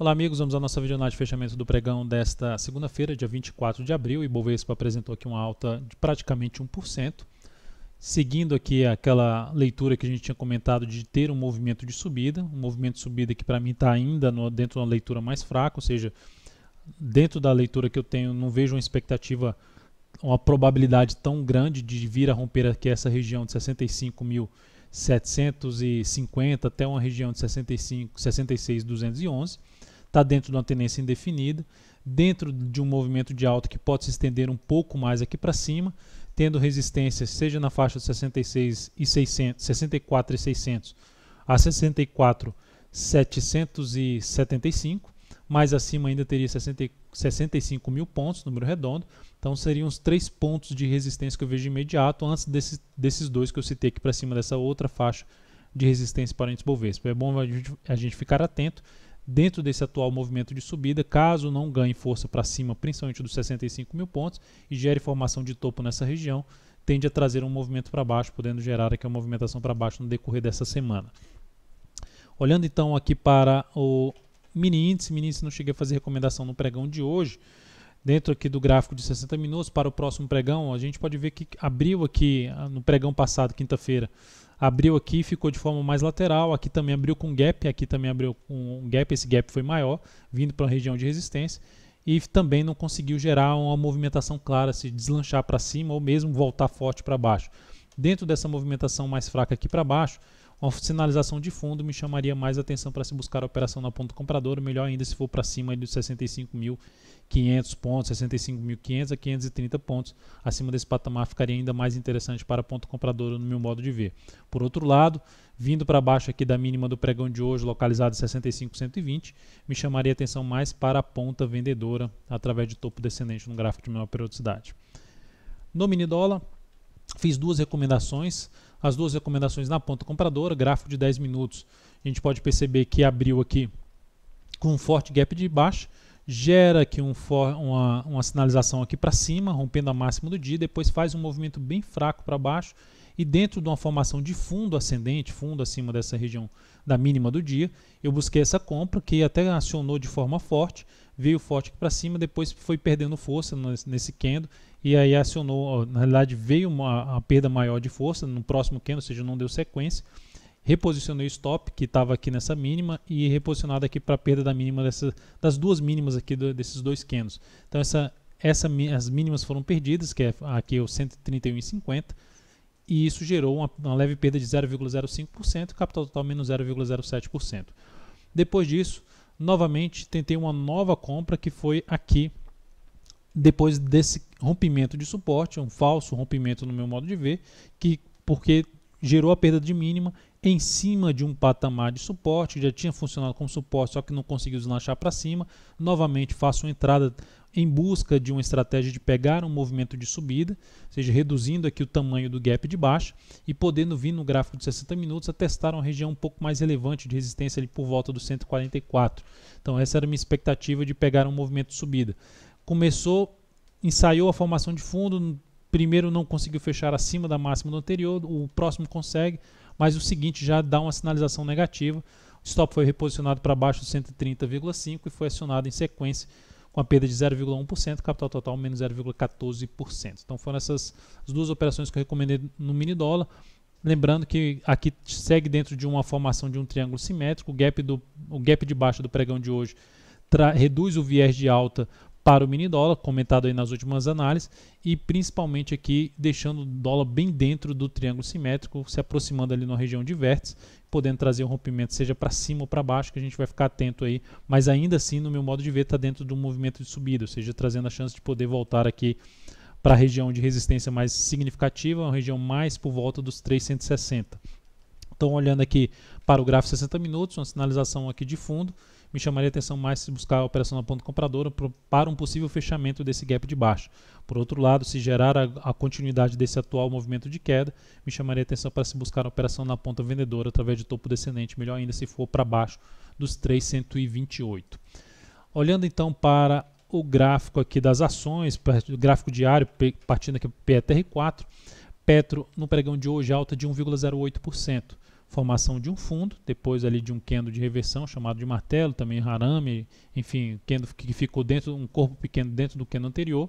Olá amigos, vamos à nossa videoanálise de fechamento do pregão desta segunda-feira, dia 24 de abril. O Ibovespa apresentou aqui uma alta de praticamente 1%, seguindo aqui aquela leitura que a gente tinha comentado de ter um movimento de subida, que para mim está ainda dentro de uma leitura mais fraca, ou seja, dentro da leitura que eu tenho não vejo uma expectativa, uma probabilidade tão grande de vir a romper aqui essa região de 65.750 até uma região de 66.211. Está dentro de uma tendência indefinida, dentro de um movimento de alta que pode se estender um pouco mais aqui para cima, tendo resistência seja na faixa de 64.600 a 64.775, mais acima ainda teria 65 mil pontos, número redondo. Então seriam os 3 pontos de resistência que eu vejo de imediato, antes desses dois que eu citei aqui para cima dessa outra faixa de resistência para o índice Bovespa. É bom a gente ficar atento dentro desse atual movimento de subida, caso não ganhe força para cima, principalmente dos 65 mil pontos, e gere formação de topo nessa região, tende a trazer um movimento para baixo, podendo gerar aqui uma movimentação para baixo no decorrer dessa semana. Olhando então aqui para o mini índice não cheguei a fazer recomendação no pregão de hoje. Dentro aqui do gráfico de 60 minutos para o próximo pregão, a gente pode ver que abriu aqui no pregão passado, quinta-feira, abriu aqui e ficou de forma mais lateral, aqui também abriu com gap, aqui também abriu com um gap, esse gap foi maior, vindo para a região de resistência, e também não conseguiu gerar uma movimentação clara, se deslanchar para cima ou mesmo voltar forte para baixo. Dentro dessa movimentação mais fraca aqui para baixo, uma sinalização de fundo me chamaria mais atenção para se buscar a operação na ponta compradora, melhor ainda se for para cima dos 65.500 pontos, 65.500 a 530 pontos. Acima desse patamar ficaria ainda mais interessante para a ponta compradora no meu modo de ver. Por outro lado, vindo para baixo aqui da mínima do pregão de hoje, localizada em 65.120, me chamaria atenção mais para a ponta vendedora através de topo descendente no gráfico de menor periodicidade. No mini dólar, fiz duas recomendações. As duas recomendações na ponta compradora, gráfico de 10 minutos, a gente pode perceber que abriu aqui com um forte gap de baixa, gera aqui uma sinalização aqui para cima, rompendo a máxima do dia, depois faz um movimento bem fraco para baixo e dentro de uma formação de fundo ascendente, fundo acima dessa região da mínima do dia, eu busquei essa compra que até acionou de forma forte, veio forte aqui para cima, depois foi perdendo força nesse candle e aí acionou, na realidade veio uma perda maior de força no próximo candle, ou seja, não deu sequência. Reposicionei o stop que estava aqui nessa mínima e reposicionado aqui para a perda da mínima das duas mínimas aqui desses dois candles. Então as mínimas foram perdidas, que é aqui o 131,50, e isso gerou uma leve perda de 0,05%, capital total menos 0,07%. Depois disso, novamente tentei uma nova compra que foi aqui, depois desse rompimento de suporte, um falso rompimento no meu modo de ver, porque gerou a perda de mínima em cima de um patamar de suporte, que já tinha funcionado como suporte, só que não conseguiu deslanchar para cima. Novamente faço uma entrada em busca de uma estratégia de pegar um movimento de subida, ou seja, reduzindo aqui o tamanho do gap de baixa e podendo vir no gráfico de 60 minutos a testar uma região um pouco mais relevante de resistência ali por volta do 144. Então essa era a minha expectativa de pegar um movimento de subida. Ensaiou a formação de fundo, primeiro não conseguiu fechar acima da máxima do anterior, o próximo consegue, mas o seguinte já dá uma sinalização negativa. O stop foi reposicionado para baixo de 130,5 e foi acionado em sequência com a perda de 0,1%, capital total menos 0,14%. Então foram essas as duas operações que eu recomendei no mini dólar. Lembrando que aqui segue dentro de uma formação de um triângulo simétrico, o gap de baixa do pregão de hoje reduz o viés de alta para o mini dólar, comentado aí nas últimas análises, e principalmente aqui deixando o dólar bem dentro do triângulo simétrico, se aproximando ali na região de vértice, podendo trazer um rompimento seja para cima ou para baixo, que a gente vai ficar atento aí, mas ainda assim, no meu modo de ver, está dentro de um movimento de subida, ou seja, trazendo a chance de poder voltar aqui para a região de resistência mais significativa, uma região mais por volta dos 360. Então, olhando aqui para o gráfico 60 minutos, uma sinalização aqui de fundo, me chamaria a atenção mais se buscar a operação na ponta compradora para um possível fechamento desse gap de baixa. Por outro lado, se gerar a continuidade desse atual movimento de queda, me chamaria a atenção para se buscar a operação na ponta vendedora através de topo descendente, melhor ainda se for para baixo dos 328. Olhando então para o gráfico aqui das ações, o gráfico diário, partindo aqui para o PETR4, Petro no pregão de hoje alta de 1,08%. formação de um fundo, depois ali de um candle de reversão chamado de martelo, também harame, enfim, candle que ficou dentro, um corpo pequeno dentro do candle anterior.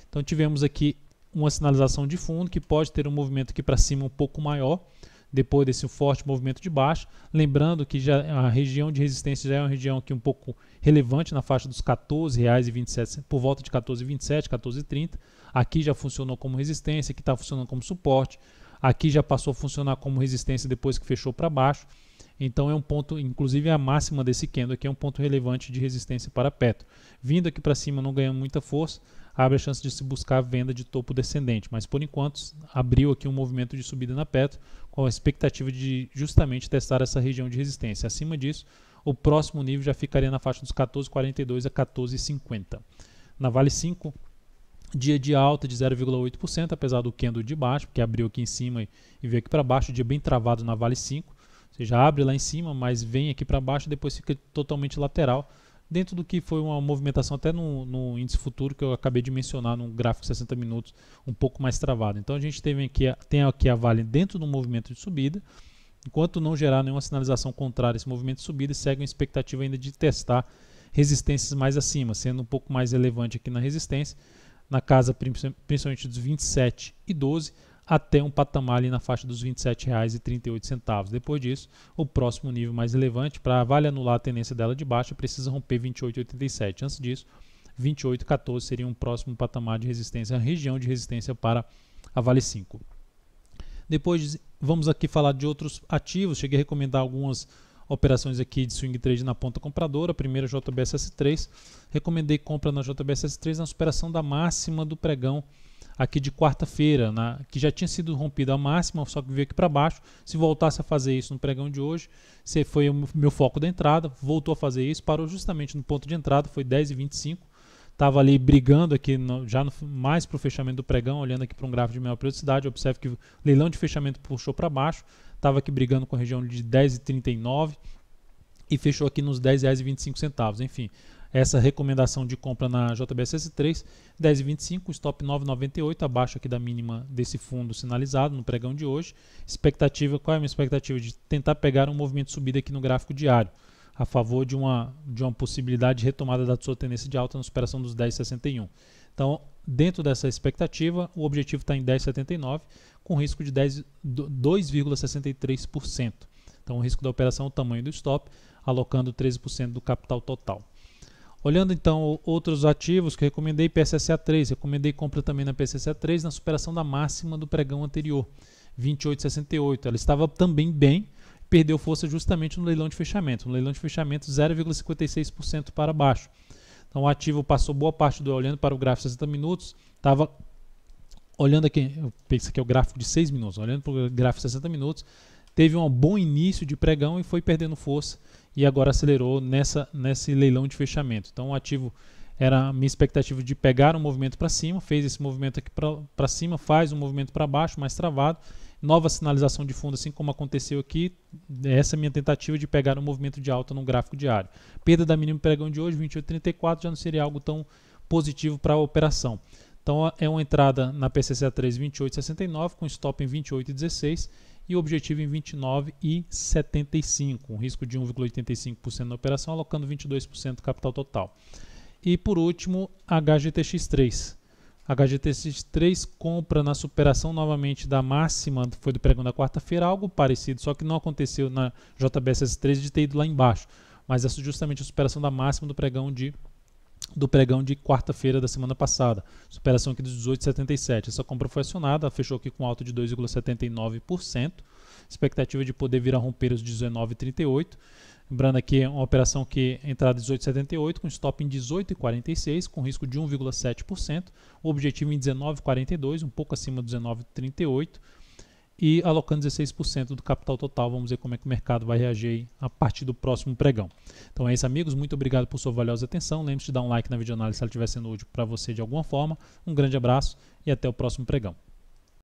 Então tivemos aqui uma sinalização de fundo que pode ter um movimento aqui para cima um pouco maior, depois desse forte movimento de baixo. Lembrando que já a região de resistência já é uma região aqui um pouco relevante na faixa dos R$ 14,27, por volta de 14,27, 14,30. Aqui já funcionou como resistência, aqui está funcionando como suporte. Aqui já passou a funcionar como resistência depois que fechou para baixo. Então é um ponto, inclusive a máxima desse candle aqui é um ponto relevante de resistência para Petro. Vindo aqui para cima não ganhando muita força, abre a chance de se buscar a venda de topo descendente. Mas por enquanto abriu aqui um movimento de subida na Petro com a expectativa de justamente testar essa região de resistência. Acima disso, o próximo nível já ficaria na faixa dos 14,42 a 14,50. Na Vale 5, dia de alta de 0,8%, apesar do candle de baixo, porque abriu aqui em cima e veio aqui para baixo, dia bem travado na Vale 5. Ou seja, abre lá em cima, mas vem aqui para baixo e depois fica totalmente lateral, dentro do que foi uma movimentação até no índice futuro que eu acabei de mencionar no gráfico de 60 minutos, um pouco mais travado. Então a gente tem aqui a Vale dentro do movimento de subida, enquanto não gerar nenhuma sinalização contrária a esse movimento de subida, segue uma expectativa ainda de testar resistências mais acima, sendo um pouco mais relevante aqui na resistência, na casa principalmente dos 27,12 até um patamar ali na faixa dos R$ 27,38. Depois disso, o próximo nível mais relevante, para a Vale anular a tendência dela de baixa, precisa romper 28,87. Antes disso, 28,14 seria um próximo patamar de resistência, a região de resistência para a Vale 5. Depois vamos aqui falar de outros ativos. Cheguei a recomendar algumas operações aqui de swing trade na ponta compradora. A primeira JBSS3, recomendei compra na JBSS3 na superação da máxima do pregão aqui de quarta-feira, que já tinha sido rompida a máxima, só que veio aqui para baixo. Se voltasse a fazer isso no pregão de hoje, se foi o meu foco da entrada, voltou a fazer isso, parou justamente no ponto de entrada, foi 10,25. Estava ali brigando aqui mais para o fechamento do pregão, olhando aqui para um gráfico de menor periodicidade. Observe que o leilão de fechamento puxou para baixo, estava aqui brigando com a região de 10,39 e fechou aqui nos R$ 10,25. Enfim, essa recomendação de compra na JBSS3, 10,25, stop 9,98, abaixo aqui da mínima desse fundo sinalizado no pregão de hoje. Expectativa, qual é a minha expectativa? De tentar pegar um movimento de subida aqui no gráfico diário, a favor de uma possibilidade de retomada da sua tendência de alta na superação dos 10,61. Então, dentro dessa expectativa, o objetivo está em 10,79, com risco de 2,63%. Então, o risco da operação é o tamanho do stop, alocando 13% do capital total. Olhando então outros ativos que recomendei, PSSA3, recomendei compra também na PSSA3 na superação da máxima do pregão anterior, 28,68. Ela estava também bem, perdeu força justamente no leilão de fechamento. No leilão de fechamento, 0,56% para baixo. Então o ativo passou boa parte do olhando para o gráfico de 60 minutos, estava olhando aqui, esse aqui é o gráfico de 6 minutos, olhando para o gráfico de 60 minutos, teve um bom início de pregão e foi perdendo força e agora acelerou nesse leilão de fechamento. Então o ativo era a minha expectativa de pegar um movimento para cima, fez esse movimento aqui para cima, faz um movimento para baixo, mais travado, nova sinalização de fundo, assim como aconteceu aqui. Essa é a minha tentativa de pegar um movimento de alta no gráfico diário. Perda da mínima pregão de hoje, 28,34, já não seria algo tão positivo para a operação. Então é uma entrada na PCCA3 28,69 com stop em 28,16 e o objetivo em 29,75, um risco de 1,85% na operação, alocando 22% do capital total. E por último, HGTX3. HGTX3 compra na superação novamente da máxima, foi do pregão da quarta-feira, algo parecido, só que não aconteceu na JBSS3 de ter ido lá embaixo, mas essa justamente a superação da máxima do pregão de quarta-feira da semana passada, superação aqui dos 18,77. Essa compra foi acionada, fechou aqui com alta de 2,79%, expectativa de poder vir a romper os 19,38. Lembrando aqui, é uma operação que entrada 18,78 com stop em 18,46, com risco de 1,7%, o objetivo em 19,42, um pouco acima do 19,38, e alocando 16% do capital total. Vamos ver como é que o mercado vai reagir a partir do próximo pregão. Então é isso, amigos, muito obrigado por sua valiosa atenção. Lembre-se de dar um like na videoanálise se ela estiver sendo útil para você de alguma forma. Um grande abraço e até o próximo pregão.